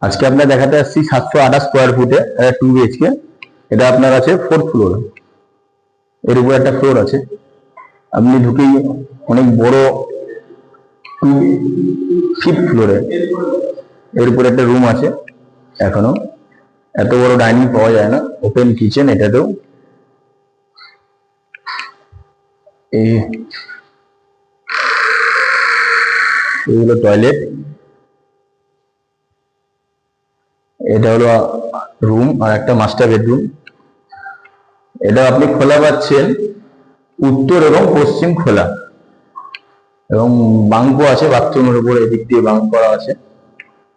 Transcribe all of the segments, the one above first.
আজকে আপনার দেখাতে আসছি 728 স্কোয়ার ফুটে 2 বিএইচকে। এটা আপনার আছে 4th ফ্লোর, এর উপরে একটা ফ্লোর আছে। আপনি ঢুকেই অনেক বড় 5th ফ্লোরে এর উপরে একটা রুম আছে। এখনো এত বড় ডাইনিং পাওয়া যায় না, ওপেন কিচেন এটাতেও। এইগুলো টয়লেট, এটা হলো রুম আর একটা মাস্টার বেডরুম। এটা আপনি খোলা পাচ্ছেন উত্তর এবং পশ্চিম খোলা, এবং বাঙ্কও আছে বাথরুমের উপরে, এদিক দিয়ে বাঙ্ক করা আছে।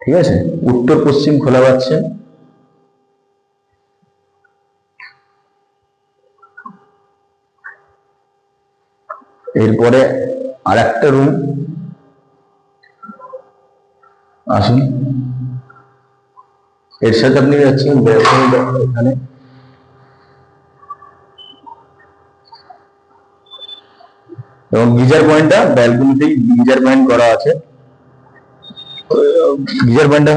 ঠিক আছে, উত্তর পশ্চিম খোলা পাচ্ছেন। এরপরে আর একটা রুম, আসুন। এর সাথে আপনি যাচ্ছেন এখানে, এবং গিজার পয়েন্টটা ব্যালকনিতেই গিজার পয়েন্ট করা আছে। গিজার পয়েন্টটা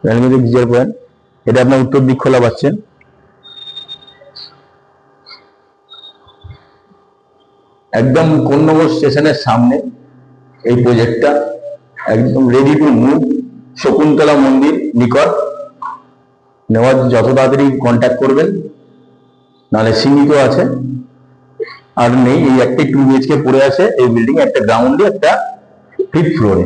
ব্যালকনিতে গিজার পয়েন্ট, এটা আপনার উত্তর দিক খোলা পাচ্ছেন। একদম কোন্নগর স্টেশনের সামনে এই প্রজেক্টটা, একদম রেডি টু মুভ, শকুন্তলা মন্দির নিকট। নেওয়ার যত তাড়াতাড়ি কন্ট্যাক্ট করবেন, নাহলে সীমিত আছে, আর নেই। এই একটাই 2 বিএইচকে পড়ে আছে এই বিল্ডিং, একটা গ্রাউন্ডে একটা 5th ফ্লোরে।